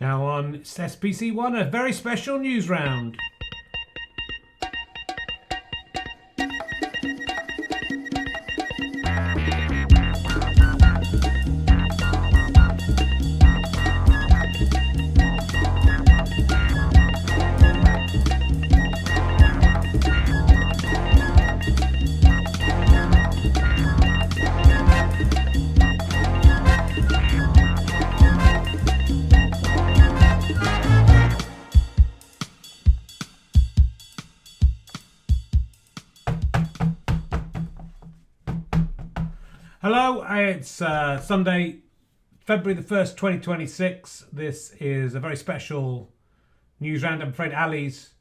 Now on SPC1, a very special news round. Hello, it's Sunday, February the 1st, 2026. This is a very special news round. I'm afraid Ali's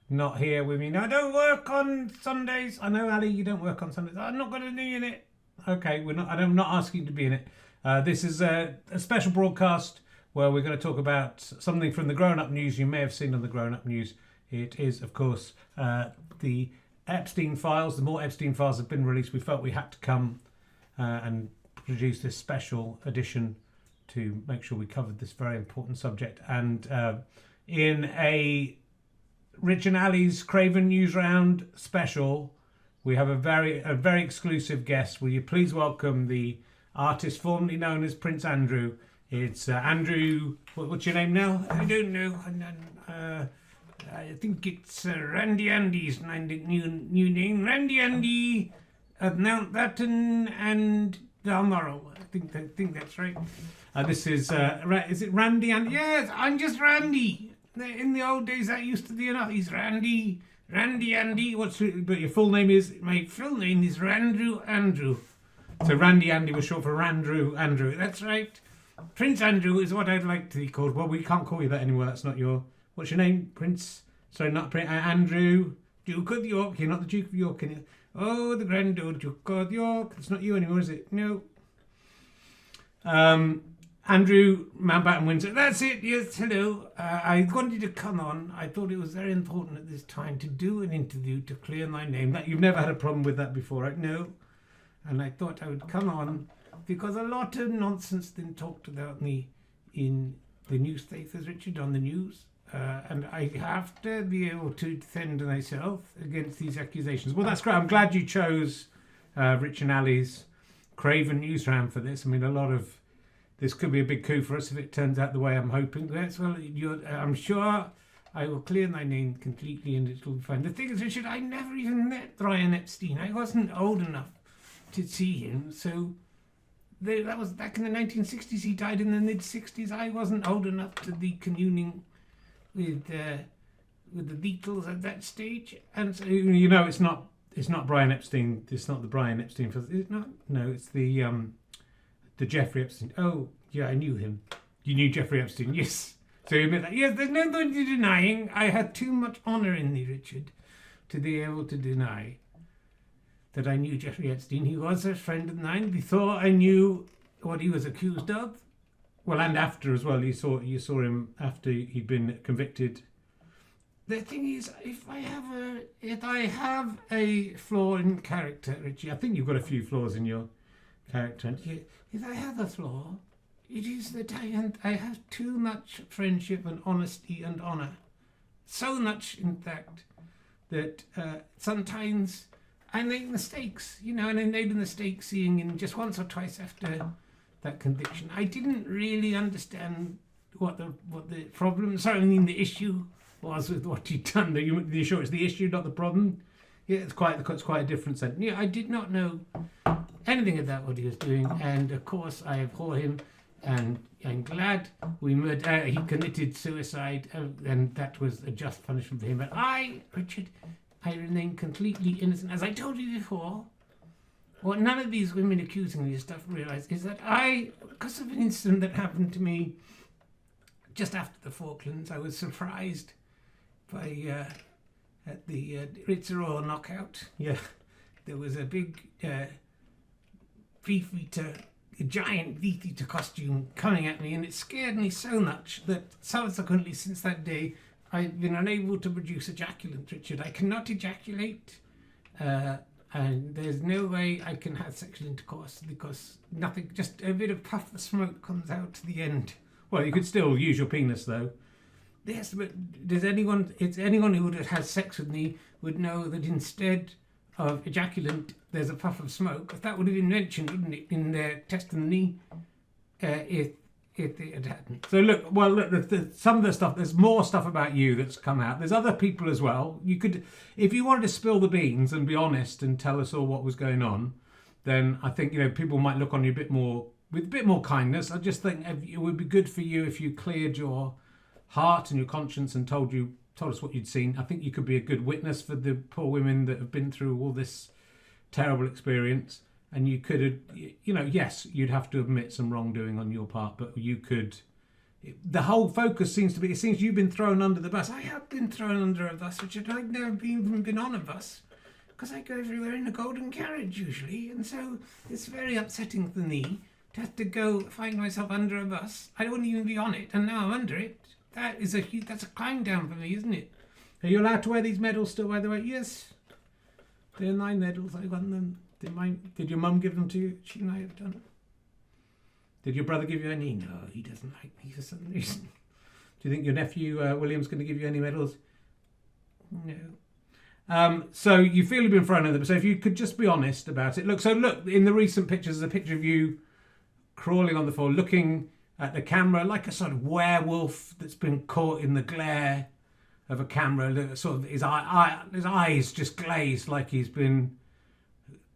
not here with me. No, I don't work on Sundays. I know, Ali, you don't work on Sundays. I'm not going to be in it. Okay, I'm not asking to be in it. This is a special broadcast where we're going to talk about something from the grown-up news you may have seen on the grown-up news. It is, of course, the Epstein Files. The more Epstein Files have been released, we felt we had to come and produce this special edition to make sure we covered this very important subject. And in a Rich and Ali's Craven News Round special, we have a very exclusive guest. Will you please welcome the artist formerly known as Prince Andrew? It's Andrew. What's your name now? I don't know. I think it's Randy Andy's new name. Randy Andy of Mountbatten and Balmoral. I think that's right. This is it Randy Andy? Yes, I'm just Randy. In the old days, that used to be enough. He's Randy Andy. But your full name is? My full name is Randrew Andrew. So Randy Andy was short for Randrew Andrew. That's right. Prince Andrew is what I'd like to be called. Well, we can't call you that anymore. That's not your. What's your name? Prince? Sorry, not Prince. Andrew. Duke of York. You're not the Duke of York, can you? Oh, the Grand Old Duke of York. It's not you anymore, is it? No. Andrew Mountbatten-Windsor. That's it. Yes, hello. I wanted to come on. I thought it was very important at this time to do an interview to clear my name. You've never had a problem with that before, right? No. And I thought I would come on because a lot of nonsense been talked about me in the newspapers, Richard, on the news. And I have to be able to defend myself against these accusations. Well, that's great. I'm glad you chose Rich and Ali's Craven News Round for this. I mean, a lot of this could be a big coup for us if it turns out the way I'm hoping. Yes, well, I'm sure I will clear my name completely and it will be fine. The thing is, Richard, I never even met Brian Epstein. I wasn't old enough to see him. So that was back in the 1960s. He died in the mid-60s. I wasn't old enough to be communing with the Beatles at that stage, and so it's not Brian Epstein. It's not the Brian Epstein. It's not. No, it's the Jeffrey Epstein. Oh, yeah, I knew him. You knew Jeffrey Epstein, yes. So you admit that? Yes, there's no point in denying. I had too much honour in me, Richard, to be able to deny that I knew Jeffrey Epstein. He was a friend of mine before I knew what he was accused of. Well, and after as well, you saw him after he'd been convicted. The thing is, if I have a flaw in character, Richie, I think you've got a few flaws in your character. If I have a flaw, it is that I have too much friendship and honesty and honour. So much, in fact, that sometimes I make mistakes, and I made a mistake seeing him just once or twice after that conviction. I didn't really understand what the problem. Sorry, I mean the issue was with what he'd done. The issue is the issue, not the problem. Yeah, it's quite a different sentence. Yeah, I did not know anything about what he was doing, and of course I abhor him, and I'm glad he committed suicide, and that was a just punishment for him. But Richard, I remain completely innocent. As I told you before, what none of these women accusing me of stuff realise is that because of an incident that happened to me just after the Falklands, I was surprised by at the Ritz-Royal knockout. Yeah, there was a big beef-eater, a giant beef-eater costume coming at me, and it scared me so much that subsequently, since that day, I've been unable to produce ejaculant, Richard. I cannot ejaculate. And there's no way I can have sexual intercourse because nothing, just a bit of puff of smoke comes out to the end Well, you could still use your penis, though. Yes, but anyone who would have had sex with me would know that instead of ejaculant, there's a puff of smoke. That would have been mentioned, wouldn't it, in their testimony, if it hadn't. So look, some of the stuff, there's more stuff about you that's come out. There's other people as well. You could, if you wanted to spill the beans and be honest and tell us all what was going on, then I think, people might look on you with a bit more kindness. I just think it would be good for you if you cleared your heart and your conscience and told us what you'd seen. I think you could be a good witness for the poor women that have been through all this terrible experience. And you could, yes, you'd have to admit some wrongdoing on your part, but you could. The whole focus seems to be, it seems you've been thrown under the bus. I have been thrown under a bus, Richard. I've never even been on a bus, because I go everywhere in a golden carriage usually, and so it's very upsetting for me to have to go find myself under a bus. I don't even be on it, and now I'm under it. That's a climb down for me, isn't it? Are you allowed to wear these medals still, by the way? Yes. They're 9 medals. I won them. Did your mum give them to you? She might have done it. Did your brother give you any? No, he doesn't like me for some reason. Do you think your nephew William's going to give you any medals? No. So you feel you've been thrown under, so if you could just be honest about it. Look, in the recent pictures, there's a picture of you crawling on the floor, looking at the camera like a sort of werewolf that's been caught in the glare of a camera. Sort of his eyes just glazed, like he's been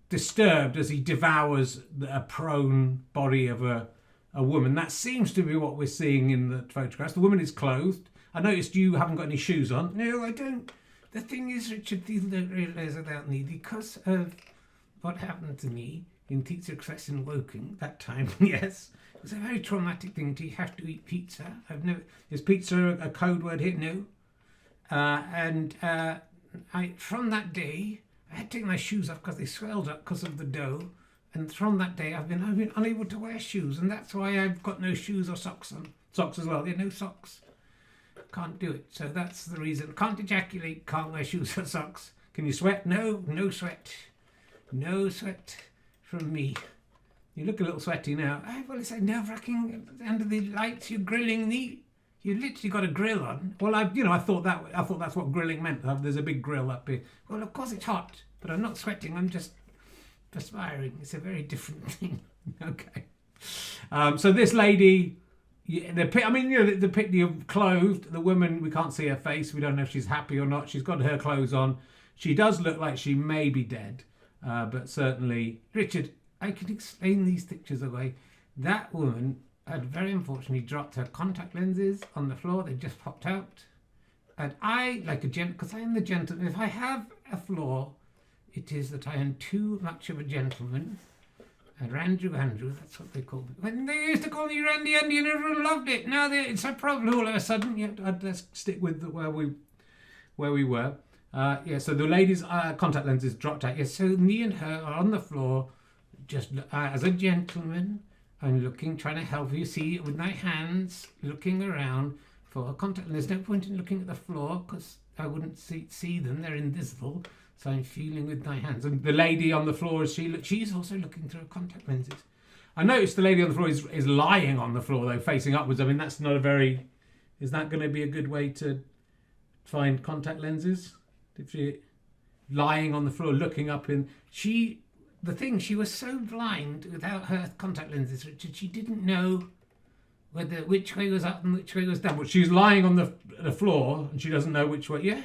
disturbed as he devours a prone body of a woman. That seems to be what we're seeing in the photographs. The woman is clothed. I noticed you haven't got any shoes on. No, I don't. The thing is, Richard, people don't realise about me because of what happened to me in Pizza Express in Woking that time. Yes, it was a very traumatic thing to have to eat pizza. Is pizza a code word here? No. From that day, I had to take my shoes off because they swelled up because of the dough. And from that day, I've been unable to wear shoes, and that's why I've got no shoes or socks on. Socks as well. There are no socks. Can't do it. So that's the reason. Can't ejaculate. Can't wear shoes or socks. Can you sweat? No sweat. No sweat from me. You look a little sweaty now. Well, it's like nerve-wracking under the lights. You're grilling me. You literally got a grill on. Well, I thought that's what grilling meant. There's a big grill up here. Well, of course it's hot, but I'm not sweating. I'm just perspiring. It's a very different thing. Okay. So this lady, the picture you're clothed. The woman, we can't see her face. We don't know if she's happy or not. She's got her clothes on. She does look like she may be dead, but certainly, Richard, I can explain these pictures away. That woman had very unfortunately dropped her contact lenses on the floor. They just popped out. And I, like a gent, because I am the gentleman, if I have a flaw, it is that I am too much of a gentleman. And Randrew Andrew, that's what they called me. When they used to call me Randy Andy and everyone loved it. Now it's a problem all of a sudden. Let's stick with where we were. So the lady's contact lenses dropped out. Yes, so me and her are on the floor, just as a gentleman. I'm looking, trying to help you see with my hands, looking around for a contact. And there's no point in looking at the floor because I wouldn't see them. They're invisible. So I'm feeling with my hands. And the lady on the floor, she's also looking through her contact lenses. I noticed the lady on the floor is lying on the floor, though, facing upwards. I mean, that's not a very... Is that going to be a good way to find contact lenses? If you're lying on the floor, looking up in... She was so blind without her contact lenses, Richard, she didn't know which way was up and which way was down. But she's lying on the floor and she doesn't know which way. Yeah,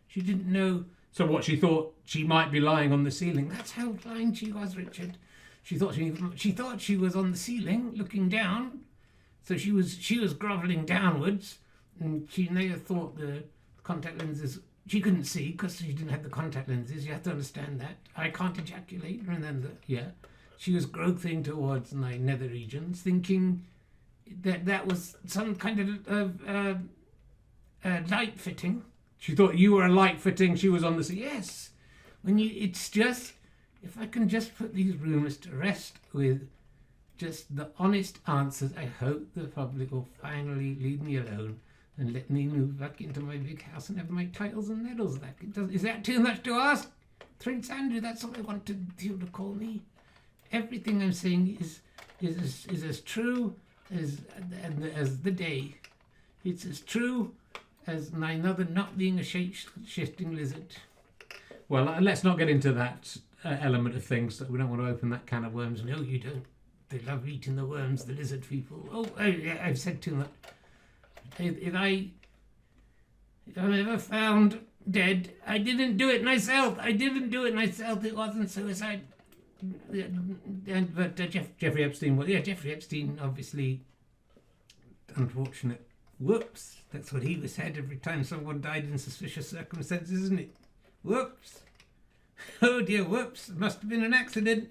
she didn't know. So what, she thought she might be lying on the ceiling? That's how blind she was, Richard. She thought she was on the ceiling looking down. So she was grovelling downwards, and she never thought the contact lenses. She couldn't see because she didn't have the contact lenses. You have to understand that. I can't ejaculate. Remember, she was groping towards my nether regions, thinking that was some kind of light fitting. She thought you were a light fitting. She was on the ceiling. Yes. It's just, if I can just put these rumours to rest with just the honest answers, I hope the public will finally leave me alone and let me move back into my big house and have my titles and medals back. Is that too much to ask? Prince Andrew, that's all I want you to call me. Everything I'm saying is as true as the day. It's as true as my mother not being a shifting lizard. Well, let's not get into that element of things. That we don't want to open that can of worms. No, you don't. They love eating the worms, the lizard people. Oh, I've said too much. If I'm ever found dead, I didn't do it myself. It wasn't suicide. But Jeffrey Epstein was. Yeah, Jeffrey Epstein, obviously, unfortunate. Whoops. That's what he said every time someone died in suspicious circumstances, isn't it? Whoops. Oh dear, whoops. It must have been an accident.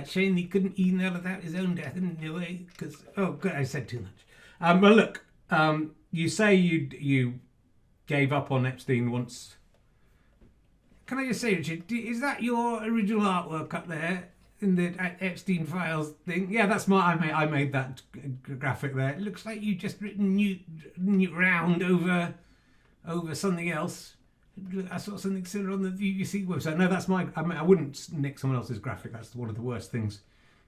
Shame he couldn't email about his own death in a way, because, oh good, I said too much. Well look, you say you gave up on Epstein once. Can I just say, Richard, is that your original artwork up there in the Epstein Files thing? Yeah, that's I made that graphic there. It looks like you just written new round over something else. I saw something similar on the BBC website. No, that's I wouldn't nick someone else's graphic. That's one of the worst things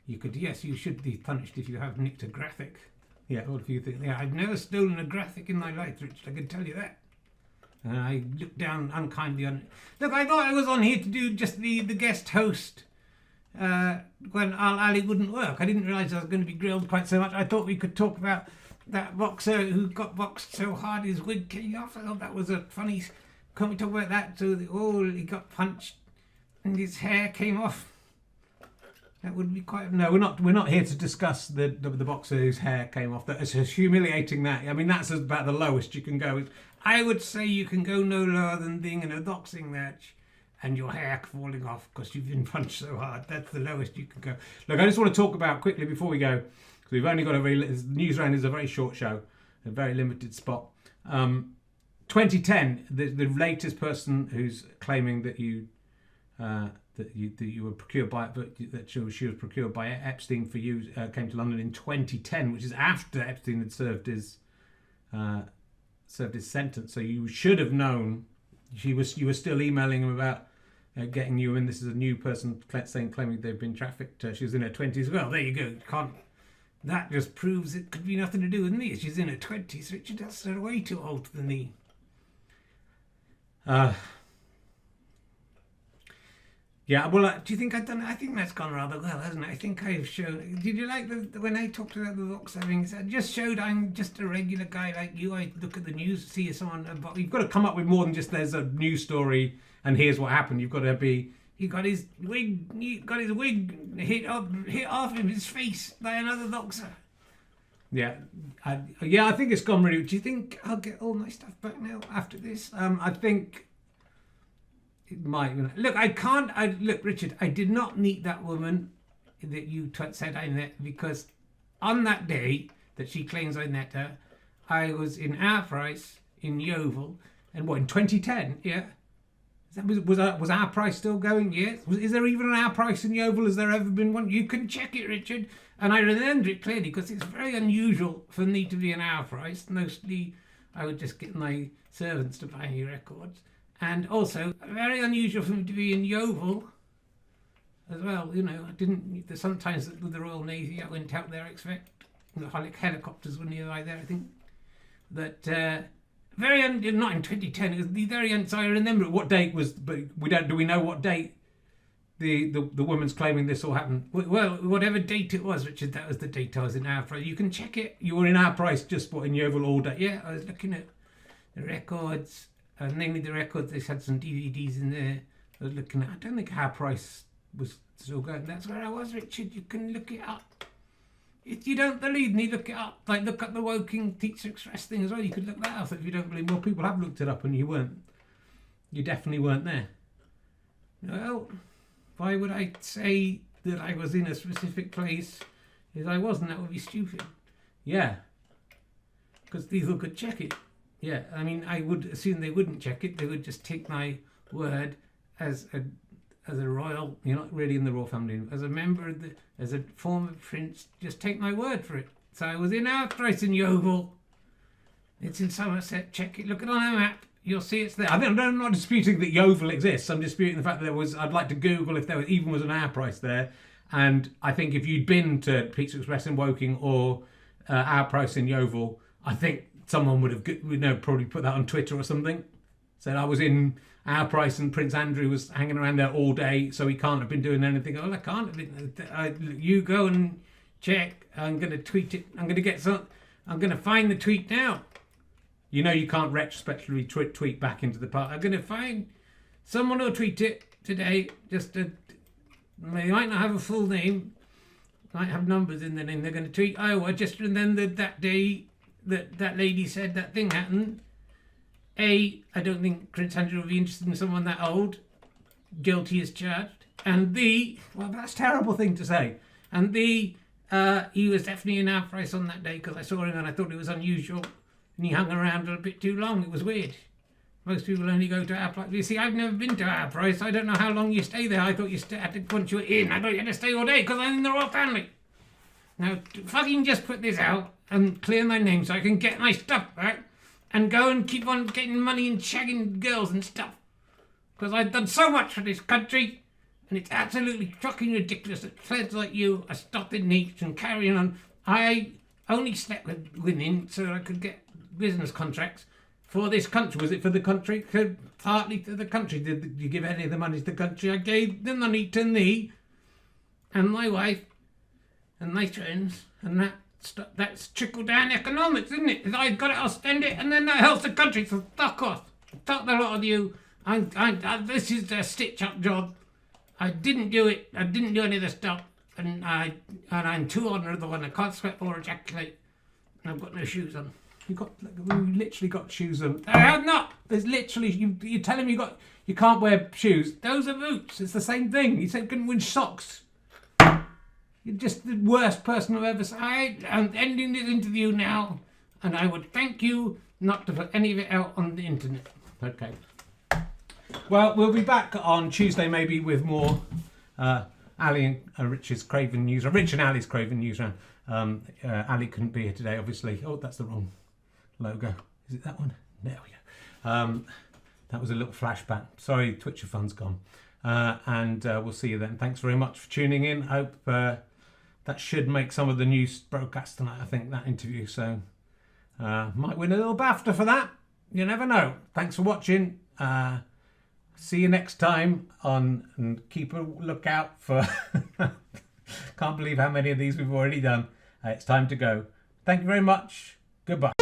you could. Yes, you should be punished if you have nicked a graphic. Yeah, what if you think? Yeah, I've never stolen a graphic in my life, Richard. I can tell you that. And I looked down unkindly on it. Look, I thought I was on here to do just the guest host when Ali wouldn't work. I didn't realise I was going to be grilled quite so much. I thought we could talk about that boxer who got boxed so hard his wig came off. I thought that was a funny. Can't we talk about that? So he got punched and his hair came off. That would be quite. No, we're not here to discuss the boxer whose hair came off. That is humiliating. That I mean, that's about the lowest you can go. I would say you can go no lower than being in a boxing match and your hair falling off because you've been punched so hard. That's the lowest you can go. Look, I just want to talk about quickly before we go, because we've only got Newsround is a very short show, a very limited spot. 2010, the latest person who's claiming that you were procured by, that she was procured by Epstein for you, came to London in 2010, which is after Epstein had served his sentence. So you should have known. You were still emailing him about getting you in. This is a new person claiming they've been trafficked. She was in her 20s. Well, there you go. That just proves it could be nothing to do with me. She's in her 20s. Richard, that's way too old for me. Yeah, well, do you think I've done it? I think that's gone rather well, hasn't it? I think I've shown. Did you like when I talked about the box having? I just showed I'm just a regular guy like you. I look at the news, see someone. You've got to come up with more than just there's a news story and here's what happened. You've got to be. He got his wig hit off in his face by another boxer. Yeah, I think it's gone really. Do you think I'll get all my stuff back now after this? I think it might. Look, look, Richard. I did not meet that woman that you said I met, because on that day that she claims I met her, I was in our price in Yeovil, and in 2010? Yeah. Was our price still going? Yes. Is there even an our price in Yeovil? Has there ever been one? You can check it, Richard. And I remember it clearly because it's very unusual for me to be an our price. Mostly I would just get my servants to buy me records. And also very unusual for me to be in Yeovil as well. I didn't. Sometimes with the Royal Navy, I went out there expect helicopters were nearby there, I think. But not in 2010. It was the very so I remember what date it was, but do we know what date the woman's claiming this all happened? Well, whatever date it was, Richard, that was the date I was in our price. You can check it. You were in our price just in Yeovil all day. Yeah, I was looking at the records, namely the records. They had some DVDs in there. I was looking at. I don't think our price was still going. That's where I was, Richard. You can look it up. If you don't believe me, look it up. Like, look up the Woking Teacher Express thing as well. You could look that up if you don't believe. More people have looked it up and you weren't. You definitely weren't there. Well, why would I say that I was in a specific place if I wasn't? That would be stupid. Yeah. Because people could check it. Yeah, I mean, I would assume they wouldn't check it. They would just take my word as a royal, you're not really in the royal family, as a member as a former prince, just take my word for it. So I was in our price in Yeovil. It's in Somerset. Check it. Look it on a map. You'll see it's there. I'm not disputing that Yeovil exists. I'm disputing the fact that I'd like to Google if there was an hour price there. And I think if you'd been to Pizza Express in Woking or our price in Yeovil, I think someone would have probably put that on Twitter or something. Said I was in our price and Prince Andrew was hanging around there all day, so he can't have been doing anything. Oh, I can't have been. You go and check. I'm going to tweet it. I'm going to find the tweet now. You know you can't retrospectively tweet back into the part. I'm going to find someone will tweet it today. They might not have a full name, might have numbers in the name. They're going to tweet, oh, I just remembered that day that lady said that thing happened. A, I don't think Prince Andrew would be interested in someone that old. Guilty as charged. And B, well, that's a terrible thing to say. And B, he was definitely in our price on that day because I saw him and I thought it was unusual. And he hung around a bit too long. It was weird. Most people only go to our price. You see, I've never been to our price. I don't know how long you stay there. I thought you had to, once you were in, I thought you had to stay all day because I'm in the royal family. Now, fucking just put this out and clear my name so I can get my stuff back and go and keep on getting money and shagging girls and stuff. Because I've done so much for this country, and it's absolutely fucking ridiculous that plebs like you are stopping neat and carrying on. I only slept with women so I could get business contracts for this country. Was it for the country? Partly to the country. Did you give any of the money to the country? I gave the money to me and my wife and my friends, and that's trickle-down economics, isn't it? If I've got it, I'll spend it, and then that helps the country, so fuck off. Fuck the lot of you. This is a stitch-up job. I didn't do it. I didn't do any of the stuff, and I'm too honourable, and I can't sweat or ejaculate, and I've got no shoes on. You literally got shoes on. I have not. There's literally, you tell him you can't wear shoes. Those are boots. It's the same thing. You said couldn't wear socks. You're just the worst person I've ever seen. I'm ending this interview now, and I would thank you not to put any of it out on the internet. Okay. Well, we'll be back on Tuesday maybe with more Ali and Rich's Craven news. Rich and Ali's Craven news round. Ali couldn't be here today, obviously. Oh, that's the wrong logo. Is it that one? There we go. That was a little flashback. Sorry, Twitcher fun's gone. And we'll see you then. Thanks very much for tuning in. Hope that should make some of the news broadcast tonight, I think, that interview. So might win a little BAFTA for that. You never know. Thanks for watching. See you next time and keep a lookout for... Can't believe how many of these we've already done. It's time to go. Thank you very much. Goodbye.